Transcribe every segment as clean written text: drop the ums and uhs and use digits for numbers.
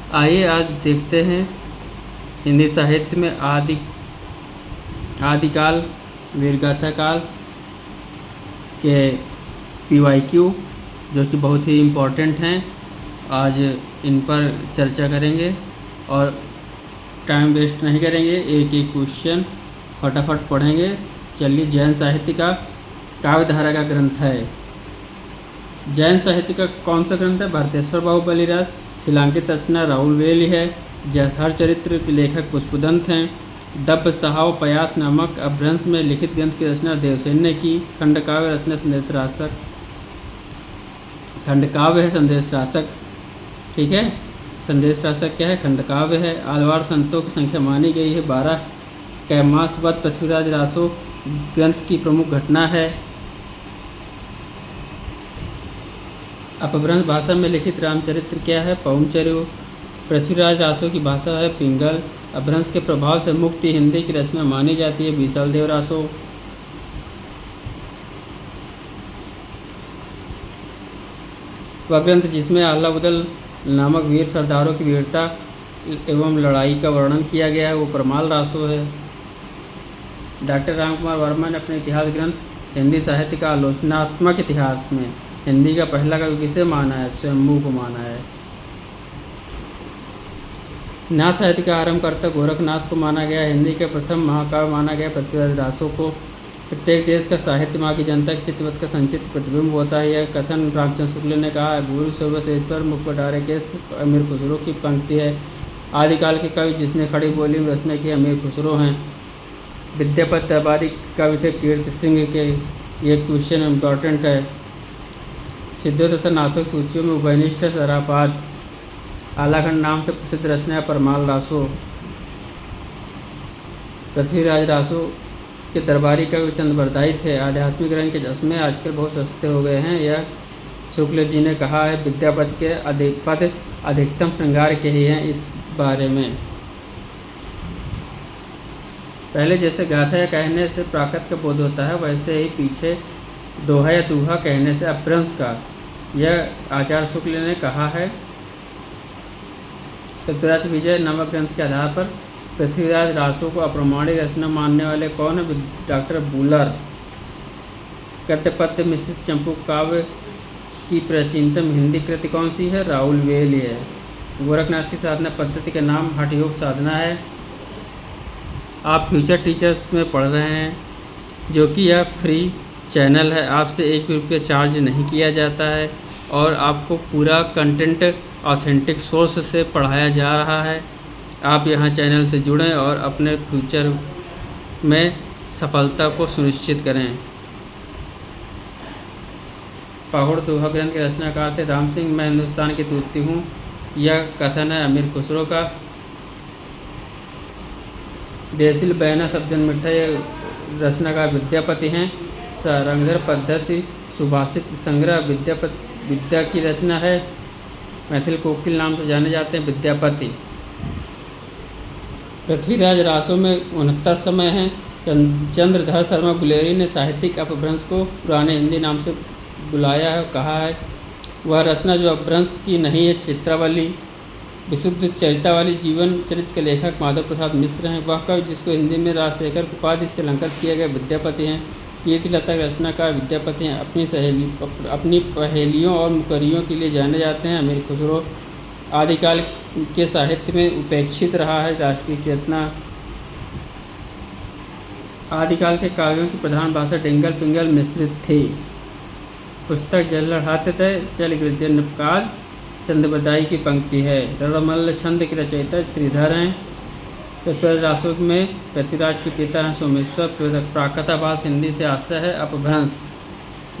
आइए आज देखते हैं हिंदी साहित्य में आदिकाल वीरगाथा काल के PYQ जो कि बहुत ही इम्पोर्टेंट हैं। आज इन पर चर्चा करेंगे और टाइम वेस्ट नहीं करेंगे, एक एक क्वेश्चन फटाफट पढ़ेंगे। चलिए, जैन साहित्य का काव्यधारा का ग्रंथ है। जैन साहित्य का कौन सा ग्रंथ है? भारतेश्वर बाहुबलीराज। शिलांकित रचना राहुल वेली है। जयहर चरित्र के लेखक पुष्पदंत हैं। दब्ब सहाव पयास नामक अपभ्रंश में लिखित ग्रंथ की रचना देवसेन ने की। खंडकाव्य रचना संदेश रासक। खंडकाव्य है संदेश रासक, ठीक है। संदेश रासक क्या है? खंडकाव्य है। आलवार संतों की संख्या मानी गई है 12। कैमास वध पृथ्वीराज रासो ग्रंथ की प्रमुख घटना है। अपभ्रंश भाषा में लिखित रामचरित्र क्या है? पौंचर्य। पृथ्वीराज रासो की भाषा है पिंगल। अपभ्रंश के प्रभाव से मुक्ति हिंदी की रचना मानी जाती है बीसलदेव रासो। वह ग्रंथ जिसमें आल्हा-उदल नामक वीर सरदारों की वीरता एवं लड़ाई का वर्णन किया गया है वो परमाल रासो है। डॉक्टर रामकुमार वर्मा ने अपने इतिहास ग्रंथ हिंदी साहित्य का आलोचनात्मक इतिहास में हिंदी का पहला कवि किसे माना है? स्वयंभू को माना है। नाथ साहित्य का आरंभकर्ता गोरखनाथ को माना गया। हिंदी के प्रथम महाकाव्य माना गया पृथ्वीराज रासो को। प्रत्येक देश का साहित्य वहाँ की जनता के चित्तवत का संचित प्रतिबिंब होता है। यह कथन रामचंद्र शुक्ल ने कहा है। गुरु सर्वश्रेष्ठ पर मुख पर डारे केस अमीर खुसरो की पंक्ति है। आदिकाल के कवि जिसने खड़ी बोली में रचना की अमीर खुसरो हैं। विद्यापति दरबारी कवि थे कीर्ति सिंह के। ये क्वेश्चन इम्पॉर्टेंट है। सिद्धों तथा नाथों की सूचियों में उभयनिष्ठ सरापाद। आलाखंड नाम से प्रसिद्ध रचना है परमाल रासो। पृथ्वीराज रासो के दरबारी कवि चंद्रवरदायी थे। आध्यात्मिक रंग के चश्मे आजकल बहुत सस्ते हो गए हैं, यह शुक्ल जी ने कहा है। विद्यापति के पद अधिकतम श्रृंगार के ही हैं। इस बारे में पहले जैसे गाथा या कहने से प्राकृत का बोध होता है, वैसे ही पीछे दोहा या दूहा कहने से अपभ्रंश का, यह आचार्य शुक्ल ने कहा है। पृथ्वीराज विजय नामक ग्रंथ के आधार पर पृथ्वीराज रासो को अप्रमाणिक रचना मानने वाले कौन है? Doctor Buhler. गद्य पद्य मिश्रित चंपू काव्य की प्राचीनतम हिंदी कृति कौन सी है? राहुल वेली है। गोरखनाथ की साधना पद्धति का नाम हठ योग साधना है। आप फ्यूचर टीचर्स में पढ़ रहे हैं, जो कि यह फ्री चैनल है। आपसे 1 भी रुपया चार्ज नहीं किया जाता है और आपको पूरा कंटेंट ऑथेंटिक सोर्स से पढ़ाया जा रहा है। आप यहाँ चैनल से जुड़ें और अपने फ्यूचर में सफलता को सुनिश्चित करें। पहाड़ दोहा ग्रंथ के रचनाकार थे राम सिंह। मैं हिंदुस्तान की तूती हूँ, यह कथन है अमीर खुसरो का। देसिल बैना सब्जन मिठा, यह रचनाकार विद्यापति हैं। सारंगधर पद्धति सुभाषित संग्रह विद्या की रचना है। मैथिल कोकिल नाम से जाने जाते हैं विद्यापति। पृथ्वीराज रासो में 69 समय हैं। चंद्रधर शर्मा गुलेरी ने साहित्यिक अपभ्रंश को पुराने हिंदी नाम से बुलाया है, कहा है। वह रचना जो अपभ्रंश की नहीं है चित्रावली। विशुद्ध चरिता वाली जीवन चरित्र के लेखक माधव प्रसाद मिश्र हैं। वह कवि जिसको हिंदी में राजशेखर उपाधि से अलंकृत किया गया विद्यापति हैं। कीर्ति लता के रचनाकार विद्यापति हैं। अपनी पहेलियों और मुकरियों के लिए जाने जाते हैं अमीर खुसरो। आदिकाल के साहित्य में उपेक्षित रहा है राष्ट्रीय चेतना। आदिकाल के काव्यों की प्रधान भाषा डिंगल पिंगल मिश्रित थी। पुस्तक जलहट चल गिरजनकाज चंद्रवरदायी की पंक्ति है। रड़मल्ल छंद के रचयिता श्रीधर हैं। पृथ्वीराज रासो में पृथ्वीराज के पिता हैं सोमेश्वर। प्राकृताभास हिंदी से आशय है अपभ्रंश।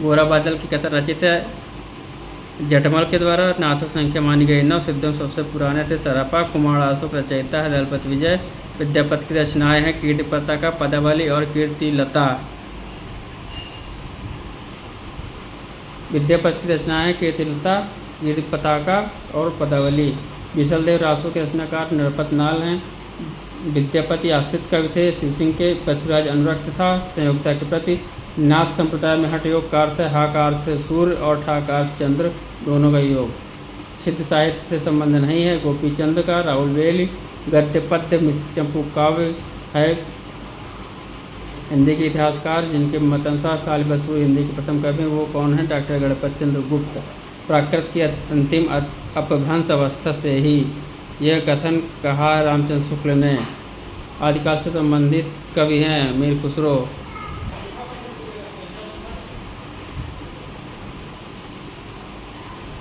गोरा बादल की कथा रचित है जटमल के द्वारा। नाथों की संख्या मानी गई 9। सिद्धों सबसे पुराने थे सरापा। कुमार रासो रचयिता है दलपति विजय। विद्यापति की रचनाएं हैं कीर्ति पताका, पदावली और कीर्ति लता। विद्यापति की रचनाएं कीर्ति लता, कीर्ति पताका और पदावली। विशलदेव रासो के रचनाकार नरपत नाल हैं। विद्यापति आश्रित कवि थे। शिव सिंह के पृथ्वीराज अनुरक्त था संयोगता के प्रति। नाथ संप्रदाय में हठ योग का अर्थ है हा का अर्थ है सूर्य और ठा का अर्थ चंद्र, दोनों का योग। सिद्ध साहित्य से संबंध नहीं है। गोपीचंद का राहुल वेली गद्य पद्य मिश्र चंपू काव्य है। हिंदी के इतिहासकार जिनके मतानुसार सालिब सूरी हिंदी के प्रथम कवि वो कौन है? डॉक्टर गणपत चंद्र गुप्त। प्राकृत की अंतिम अपभ्रंश अवस्था से ही यह कथन कहा रामचंद्र शुक्ल ने। आदिकाल से संबंधित कवि हैं मीर खुसरो।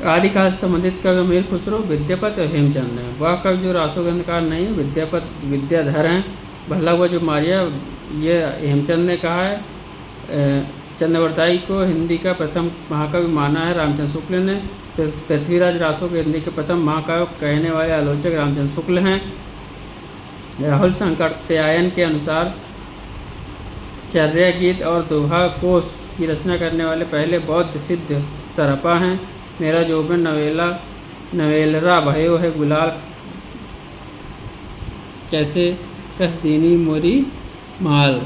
आदिकाल से संबंधित कवि मीर खुसरो, विद्यापति और हेमचंद हैं। वह कवि जो रासो ग्रंथकार नहीं है, विद्यापति विद्याधर हैं। भला हुआ जो मारिया ये हेमचंद ने कहा है। चंद्रवरदाई को हिंदी का प्रथम महाकवि माना है रामचंद्र शुक्ल ने। पृथ्वीराज रासो को हिंदी के प्रथम महाकाव्य कहने वाले आलोचक रामचंद्र शुक्ल हैं। राहुल संकटयायन के अनुसार चर्या गीत और दोहा कोश की रचना करने वाले पहले बौद्ध सिद्ध सरपा हैं। मेरा जोबन नवेलरा भयो है गुलाल कैसे कसदीनी मोरी माल।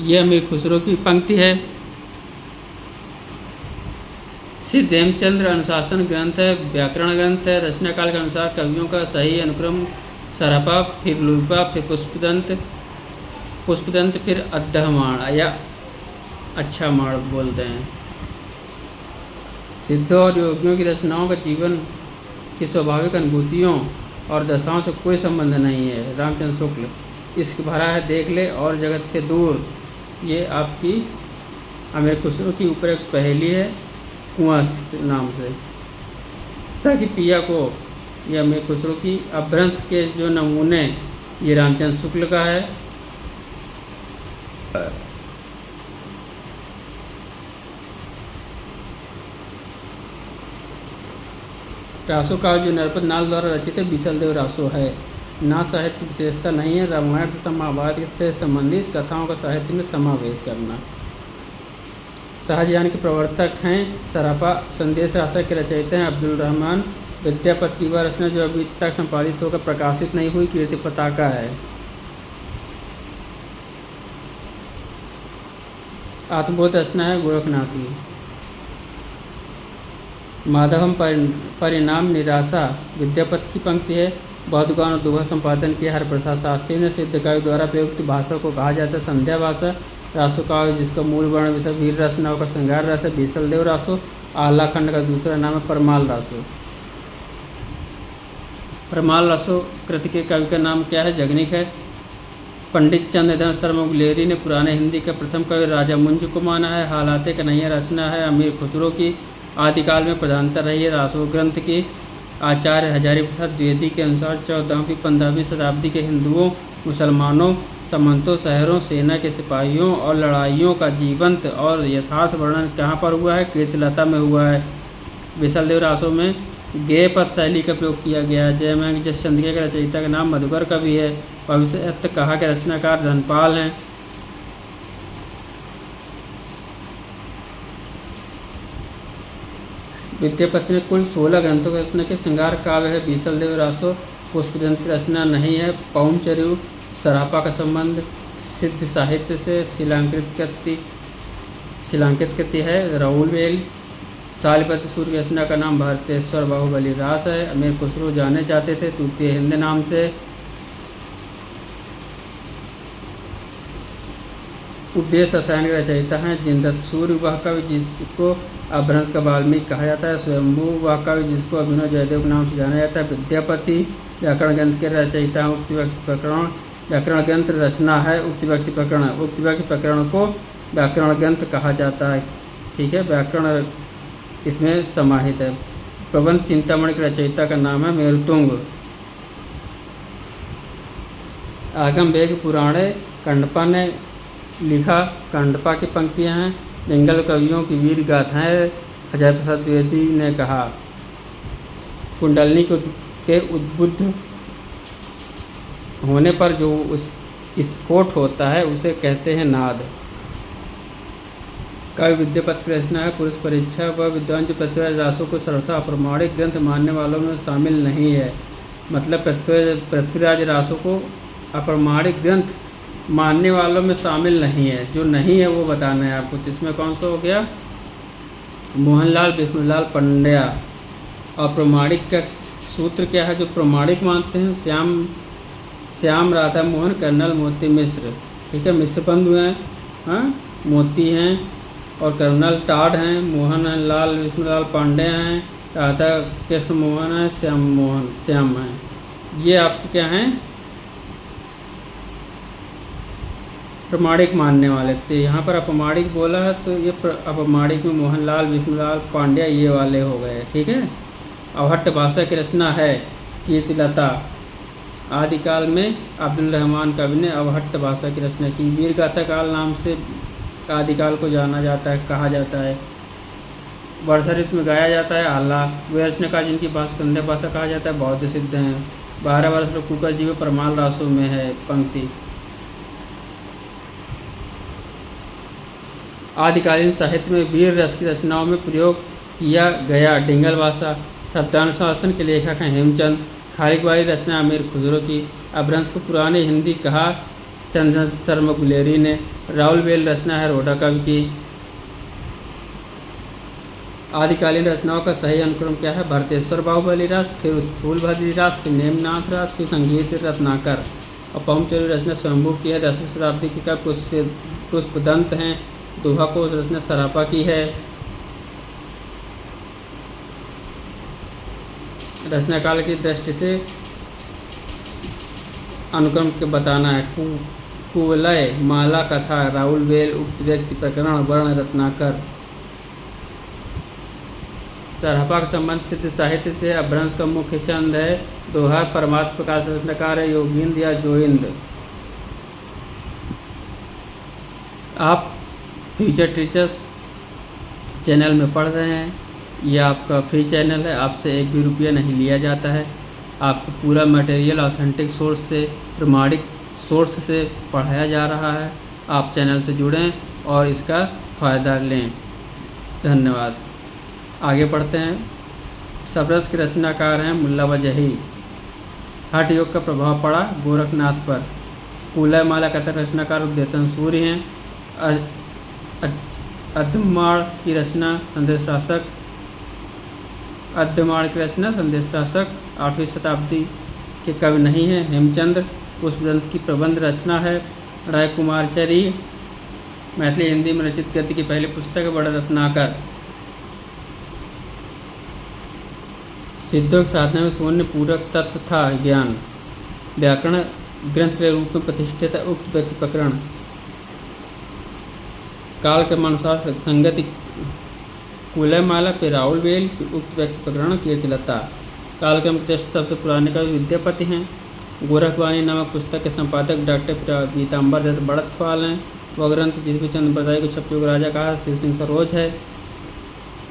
यह मीर खुसरो की पंक्ति है। सिद्ध हेमचंद्र अनुशासन ग्रंथ है, व्याकरण ग्रंथ है। रचना काल के अनुसार कवियों का सही अनुक्रम सरपा, फिर लूपा, फिर पुष्पदंत, फिर अद्धमाण या अच्छा माण बोलते हैं। सिद्धों और योगियों की रचनाओं का जीवन की स्वाभाविक अनुभूतियों और दशाओं से कोई संबंध नहीं है। रामचंद्र शुक्ल इश्क भरा है देख ले और जगत से दूर, ये आपकी अमीर खुसरो की ऊपर एक पहेली है कुआं नाम से। सखी पिया को यह अमीर खुसरो की अपभ्रंश के जो नमूने ये रामचंद्र शुक्ल का है। रासो का जो नरपत नाल द्वारा रचित है बीसलदेव रासो है। नाथ साहित्य की विशेषता नहीं है रामायण तथा महाभारत से संबंधित कथाओं का साहित्य में समावेश करना। शाहजहां के प्रवर्तक हैं सरपा। संदेश रासा के रचयिता हैं अब्दुल रहमान। विद्यापति की वह रचना जो अभी तक संपादित होकर प्रकाशित नहीं हुई कीर्ति पताका है। आत्मबोध रचना है गोरखनाथ की। माधवम परिणाम निराशा विद्यापति की पंक्ति है। बौद्धगान और दोहा संपादन किया हरप्रसाद शास्त्री ने। सिद्ध काव्य द्वारा प्रयुक्त भाषा को कहा जाता है संध्या भाषा। रासो काव्य जिसका मूल वर्ण विषय वीर रचनाओं का श्रृंगार रस है बीसलदेव रासो। आला खंड का दूसरा नाम है परमाल रासो। परमाल रासो कृति के कवि का नाम क्या है? जगनिक है। पंडित चंद्रधर शर्मा गुलेरी ने पुराने हिंदी का प्रथम कवि राजा मुंज को माना है। हालाते कन्हैया रचना है अमीर खुसरो की। आदिकाल में प्रधानता रही है रासो ग्रंथ की। आचार्य हजारी प्रसाद द्विवेदी के अनुसार 14वीं 15वीं शताब्दी के हिंदुओं, मुसलमानों, सामंतों, शहरों, सेना के सिपाहियों और लड़ाइयों का जीवंत और यथार्थ वर्णन कहाँ पर हुआ है? कीर्तिलता में हुआ है। बीसलदेव रासो में गेय पद शैली का प्रयोग किया गया है। जयमंग जसचंद्रिका के रचयिता का नाम मधुकर कवि है। भविष्य कहा के रचनाकार धनपाल हैं। विद्यापति ने कुल 16 ग्रंथों की रचना की। श्रृंगार काव्य है बीसलदेव रासो। पुष्पदंत की रचना नहीं है। पौमचर्यु सरापा का संबंध सिद्ध साहित्य से शिलांकित कृति है। राहुल वेल। सालिब सूरी की रचना का नाम भारतेश्वर बाहुबली रास है। अमीर खुसरो जाने जाते थे तूतीय हिंद नाम से। उपदेश रसायन के रचयिता हैं जिनदत्त सूर्य। वह कवि जिसको अपभ्रंश का वाल्मीकि कहा जाता है। स्वयंभू वह कवि जिसको अभिनव जयदेव के नाम से जाना जाता है। विद्यापति व्याकरण ग्रंथ के रचयिता हैं। उक्त व्यक्ति प्रकरण व्याकरण ग्रंथ रचना है। उक्त व्यक्ति प्रकरण उक्त व्यक्ति प्रकरण को व्याकरण ग्रंथ कहा जाता है। ठीक है, व्याकरण इसमें समाहित है। प्रबंध चिंतामणि के रचयिता का नाम है मेरुतुंग। आगम वेग पुराणे कंडपा ने लिखा। कंडपा की पंक्तियां हैं। निंगल कवियों की वीर गाथाएं हजारी प्रसाद द्विवेदी ने कहा। कुंडलनी के उद्बुद्ध होने पर जो स्फोट होता है उसे कहते हैं नाद। कवि विद्यापति की रचना है पुरुष परीक्षा। वह विद्वान जो पृथ्वीराज रासो को सर्वथा अप्रमाणिक ग्रंथ मानने वालों में शामिल नहीं है। मतलब पृथ्वीराज रासो को अप्रमाणिक ग्रंथ मानने वालों में शामिल नहीं है। जो नहीं है वो बताना है आपको। तो इसमें कौन सा हो गया? मोहनलाल विष्णुलाल पंड्या। और प्रमाणिक का सूत्र क्या है जो प्रमाणिक मानते हैं? श्याम राधा मोहन कर्नल मोती मिश्र, ठीक है, मिश्र बंधु हैं, हाँ, मोती हैं और कर्नल टाड हैं, मोहन हैं, लाल विष्णुलाल पांडे हैं, राधा कृष्ण मोहन है, श्याम हैं। ये आपके क्या हैं? प्रमाणिक मानने वाले थे। यहाँ पर अप्रमाणिक बोला है तो ये अप्रमाणिक में मोहनलाल विष्णुलाल पांड्या ये वाले हो गए, ठीक है। अवहट्ट भाषा की रचना है कीर्तिलता। आदिकाल में अब्दुल रहमान कवि ने अवहट्ट भाषा की रचना की। वीर गाथा काल नाम से आदिकाल को जाना जाता है, कहा जाता है। वर्षा ऋतु में गाया जाता है आल्हा। वे रचनाकार जिनकी भाषा कंध्या भाषा कहा जाता है बौद्ध सिद्ध हैं। 12 वर्ष कुकर जीव परमाल रासों में है पंक्ति। आदिकालीन साहित्य में वीर रस की रचनाओं में प्रयोग किया गया डिंगल भाषा। शब्दानुशासन के लेखक हैं हेमचंद। खालिक वाली रचना अमीर खुसरो की। अपभ्रंश को पुरानी हिंदी कहा चंद्र शर्मा गुलेरी ने। राउल वेल रचना है रोडा कवि की। आदिकालीन रचनाओं का सही अनुक्रम क्या है? भरतेश्वर बाहुबली रास, फिर स्थूल भद्री रास, फिर नेमनाथ रास, फिर संगीत रत्नाकर। और पहुंचरी रचना शंभू की है। 10वीं शताब्दी की कवि पुष्पदंत हैं। दोहा को रचना सरापा की है। रचना काल की दृष्टि से अनुक्रम के बताना है। कुवलय, माला, कथा, राउल वेल, उक्त व्यक्ति, प्रकरण, वर्ण, रत्नाकर। सरापा का संबंध सिद्ध साहित्य से। अपभ्रंश का मुख्य छंद है दोहा। परमात्म प्रकाश रचनाकार है योगिंद या जोइंद। आप फ्यूचर टीचर्स चैनल में पढ़ रहे हैं, यह आपका फ्री चैनल है, आपसे 1 भी रुपया नहीं लिया जाता है। आपको पूरा मटेरियल ऑथेंटिक सोर्स से, प्रमाणिक सोर्स से पढ़ाया जा रहा है। आप चैनल से जुड़ें और इसका फ़ायदा लें। धन्यवाद। आगे बढ़ते हैं। शबरस के रचनाकार हैं मुल्ला वजही। हठ योग का प्रभाव पड़ा गोरखनाथ पर। कुलय माला का रचनाकार उद्यतन सूर्य हैं। अद्धमाड़ की रचना संदेश शासक। अद्धमाड़ की रचना संदेश शासक 8वीं शताब्दी के कवि नहीं हैं हेमचंद। पुष्पदंत की प्रबंध रचना है। राय कुमारचरी मैथिली हिंदी में रचित गद्य की पहली पुस्तक है बड़ा रत्नाकर। सिद्धों के साधना में शून्य पूरक तत्व था ज्ञान। व्याकरण ग्रंथ के रूप में प्रतिष्ठित है। उक्त व्यक्ति प्रकरण काल के अनुसार संगति कुलय माला, फिर राउल वेल, फिर उक्त व्यक्ति प्रकरण कीर्तिलता। काल के दृष्टि सबसे पुराने कवि विद्यापति हैं। गोरखवाणी नामक पुस्तक के संपादक डॉक्टर पीताम्बर दत्त बड़थवाल हैं। वह ग्रंथ जिसमें चंद्रप्रदाय को छपयोग राजा कहा शिव सिंह सरोज है।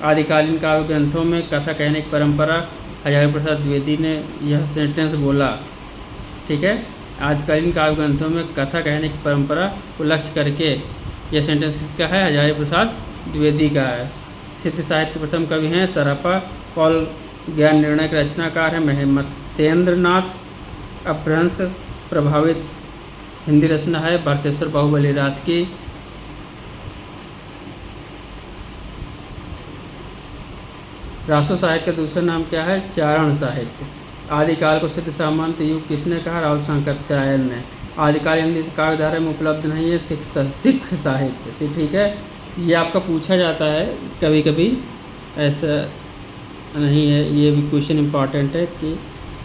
आदिकालीन काव्य ग्रंथों में कथा कहने की परंपरा। हजारी प्रसाद द्विवेदी ने यह सेंटेंस बोला, ठीक है। आदिकालीन काव्य ग्रंथों में कथा कहने की परंपरा को लक्ष्य करके यह सेंटेंस किसका है? हजारी प्रसाद द्विवेदी का है। सिद्ध साहित्य के प्रथम कवि हैं सरापा। कौल ज्ञान निर्णय के रचनाकार हैं मत्स्येंद्रनाथ। अपभ्रंश प्रभावित हिंदी रचना है भरतेश्वर बाहुबली रास की। रासो साहित्य का दूसरा नाम क्या है? चारण साहित्य। आदिकाल को सिद्ध सामंत युग किसने कहा? राहुल सांकृत्यायन ने। आदिकाल हिंदी काव्यधारा में उपलब्ध नहीं है सिख साहित्य से, ठीक है। ये आपका पूछा जाता है कभी कभी, ऐसा नहीं है। ये भी क्वेश्चन इम्पॉर्टेंट है कि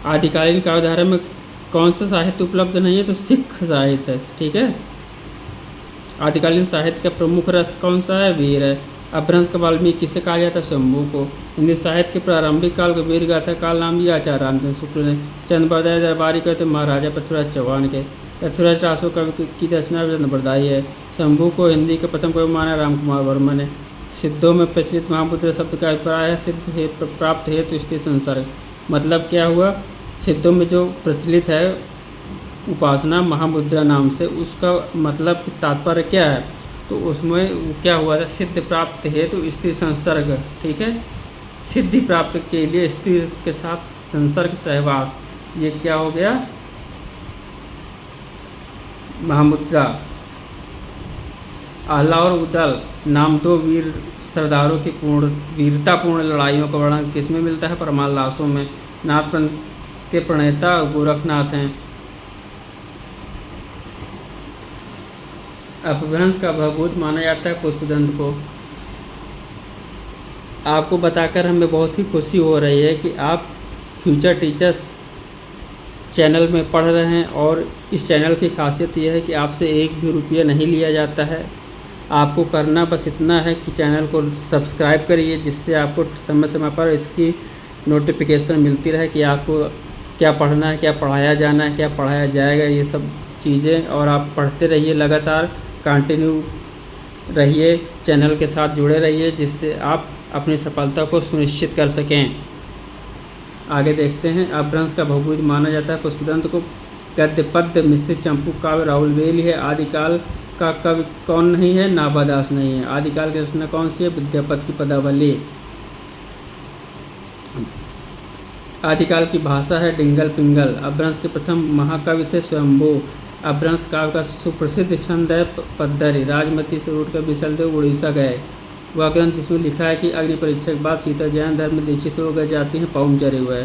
आदिकालीन काव्यधारा में कौन सा साहित्य उपलब्ध नहीं है? तो सिख साहित्य है, ठीक है। आदिकालीन साहित्य का प्रमुख रस कौन सा है? वीर है। अपभ्रंश का वाल्मीकि किसे कहा जाता है? शंभू को। हिंदी साहित्य के प्रारंभिक काल को वीर गाथा काल नाम दिया आचार्य रामचंद्र शुक्ल ने। चंद्रप्रदाय दरबारी कहते महाराजा पृथ्वीराज चौहान के। पृथ्वीराज रासो कवि की रचना चंद्रप्रदायी है। शंभू को हिंदी के प्रथम कवि माना राम कुमार वर्मा ने। सिद्धों में प्रचलित महामुद्रा शब्द का अभिप्राय है सिद्ध प्राप्त हेतु स्थिति संसर्ग। मतलब क्या हुआ? सिद्धों में जो प्रचलित है उपासना महामुद्रा नाम से, उसका मतलब कि तात्पर्य क्या है? तो उसमें क्या हुआ था? सिद्ध प्राप्त हेतु स्थिति संसर्ग, ठीक है। सिद्धि प्राप्त के लिए स्त्री के साथ संसर्ग सहवास, ये क्या हो गया? महामुद्रा। आल्हा और उदल नाम 2 वीर सरदारों की वीरतापूर्ण लड़ाइयों का वर्णन किसमें मिलता है? परमाल लासों में। नाथ पंथ के प्रणेता गोरखनाथ हैं। अपभ्रंश का भवभूत माना जाता है पुष्पदंत को। आपको बताकर हमें बहुत ही खुशी हो रही है कि आप फ्यूचर टीचर्स चैनल में पढ़ रहे हैं, और इस चैनल की खासियत यह है कि आपसे एक भी रुपया नहीं लिया जाता है। आपको करना बस इतना है कि चैनल को सब्सक्राइब करिए, जिससे आपको समय समय पर इसकी नोटिफिकेशन मिलती रहे कि आपको क्या पढ़ना है, क्या पढ़ाया जाना है, क्या पढ़ाया जाएगा, ये सब चीज़ें। और आप पढ़ते रहिए, लगातार कंटिन्यू रहिए, चैनल के साथ जुड़े रहिए, जिससे आप अपनी सफलता को सुनिश्चित कर सकें। आगे देखते हैं। अपभ्रंश का भवभूत माना जाता है पुष्पदंत को। गद्य पद्य मिश्रित चंपू काव्य राहुल वेली है। आदिकाल का कवि कौन नहीं है? नाभादास नहीं है। आदिकाल की रचना कौन सी है? विद्यापति की पदावली। आदिकाल की भाषा है डिंगल पिंगल। अपभ्रंश के प्रथम महाकवि थे स्वयंभू। अपभ्रंश काव्य का सुप्रसिद्ध छंद है पद्दरी। राजमती से उठकर विशलदेव उड़ीसा गए। वह ग्रंथ जिसमें लिखा है कि अग्नि परीक्षा के बाद सीता जैन धर्म में दीक्षित हो गए जाती हैं, पौमचरे हुए।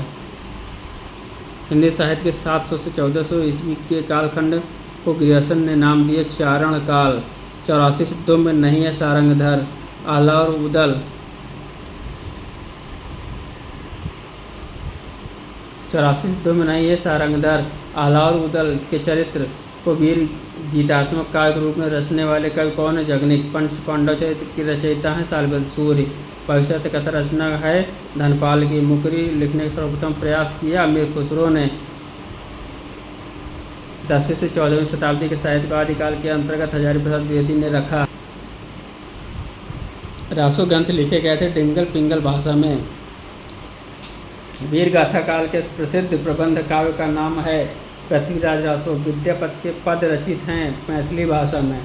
हिंदी साहित्य के 700 से 1400 ईस्वी के कालखंड को ग्रियर्सन ने नाम दिया चारण काल। 84 सिद्धों में नहीं है सारंगधर। आह्ला और उदल 84 सिद्धों में नहीं है सारंगधर। आह्ला और उदल के चरित्र को वीर गीतात्मक काव्य के रूप में रचने वाले कवि कौन है? जगनिक। पंच पांडव चरित्र की रचयिता है शाल्वद सूर्य। भविष्य कथा रचना है धनपाल की। मुकरी लिखने का सर्वप्रथम प्रयास किया अमीर खुसरो ने। 10वीं से 14वीं शताब्दी के साहित्य को आदिकाल के अंतर्गत हजारी प्रसाद द्विवेदी ने रखा। रासो ग्रंथ लिखे गए थे डिंगल पिंगल भाषा में। वीर गाथा काल के प्रसिद्ध प्रबंध काव्य का नाम है पृथ्वीराज रासो। विद्यापति के पद रचित हैं मैथिली भाषा में।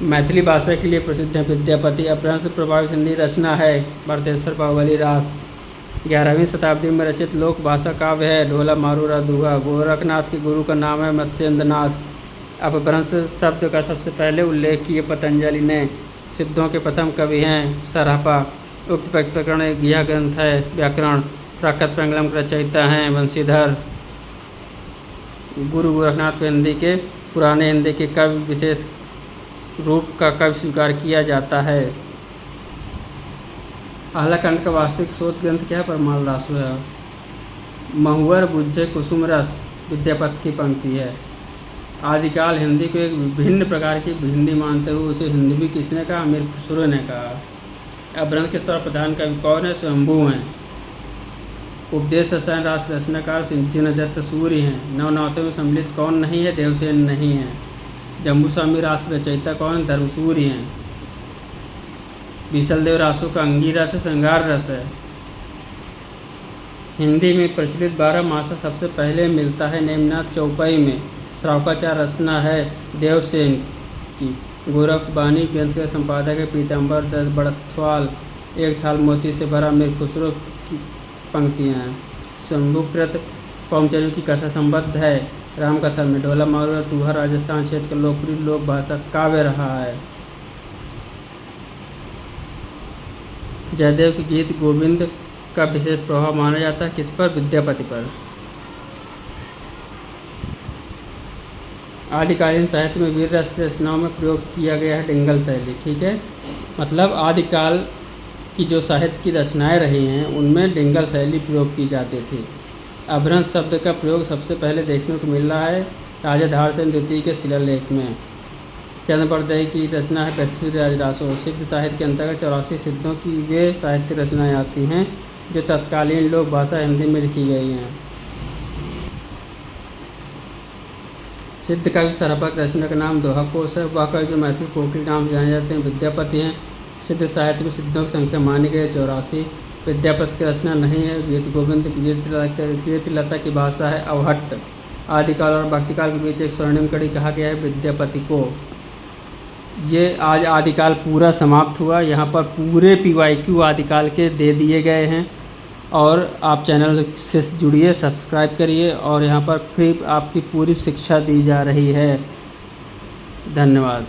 मैथिली भाषा के लिए प्रसिद्ध है विद्यापति। अपभ्रंश प्रभावित हिंदी रचना है भरतेश्वर पावली रास। 11वीं शताब्दी में रचित लोक भाषा काव्य है ढोला मारूरा दुआ। गोरखनाथ के गुरु का नाम है मत्स्येंद्रनाथ। अपभ्रंश शब्द का सबसे पहले उल्लेख किए पतंजलि ने। सिद्धों के प्रथम कवि हैं सरापा। उक्त प्रकरण यह ग्रंथ है व्याकरण। प्राकृत प्रंगलम के रचयिता हैं वंशीधर। गुरु गोरखनाथ को हिंदी के पुराने हिंदी के कवि विशेष रूप का कवि स्वीकार किया जाता है। आह्लाखंड का वास्तविक शोध ग्रंथ क्या है? परमाल रासो है। महुअर बुझे कुसुम रस विद्यापति की पंक्ति है। आदिकाल हिंदी को एक विभिन्न प्रकार की हिंदी मानते हुए उसे हिंदी भी किसने कहा? अमीर खुसरो ने कहा। अपभ्रंश के सर्वप्रधान कवि कौन है? स्वयंभू हैं। उपदेश रसायन रास रचनाकार जिनदत्त सूर्य हैं। नवनाथों में सम्मिलित कौन नहीं है? देवसेन नहीं है। जम्बूस्वामी रास रचयिता कौन? धर्मसूर्य हैं। विशलदेव रासों का अंगी रस है, श्रृंगार रस है। हिंदी में प्रचलित 12 मासा सबसे पहले मिलता है नेमिनाथ चौपाई में। श्रावकाचार रचना है देवसेन की। गोरखबानी ग्रंथ के संपादक है पीताम्बर दत्त बड़थवाल। एक थाल मोती से भरा अमीर खुसरो की पंक्तियाँ हैं। शंभुकृत पौमचरियों की कथा संबद्ध है रामकथा में। ढोला मारूरा दुहा राजस्थान क्षेत्र का लोकप्रिय लोक भाषा काव्य रहा है। जयदेव के गीत गोविंद का विशेष प्रभाव माना जाता है किस पर? विद्यापति पर। आदिकालीन साहित्य में वीर रस रचनाओं में प्रयोग किया गया है डिंगल शैली। ठीक है, मतलब आदिकाल की जो साहित्य की रचनाएं रही हैं उनमें डिंगल शैली प्रयोग की जाती थी। अपभ्रंश शब्द का प्रयोग सबसे पहले देखने को मिल रहा है राजा धारसेन द्वितीय के शिलालेख में। चंद्रप्रदय की रचना है पृथ्वीराज रासो। सिद्ध साहित्य के अंतर्गत 84 सिद्धों की वे साहित्य रचनाएं आती हैं जो तत्कालीन लोक भाषा हिंदी में लिखी गई हैं। सिद्ध कवि सरापा की रचना का नाम दोहा कोश है। वह कवि जो मैथिली कोकिल नाम जाने जाते हैं विद्यापति हैं। सिद्ध साहित्य में सिद्धों की संख्या मानी गई 84। विद्यापति की रचना नहीं है। गीत गोविंद कीर्तिलता की भाषा है अवहट्ट। आदिकाल और भक्तिकाल के बीच एक स्वर्णिम कड़ी कहा गया है विद्यापति को। ये आज आदिकाल पूरा समाप्त हुआ। यहाँ पर पूरे PYQ आदिकाल के दे दिए गए हैं और आप चैनल से जुड़िए, सब्सक्राइब करिए और यहाँ पर फ्री आपकी पूरी शिक्षा दी जा रही है। धन्यवाद।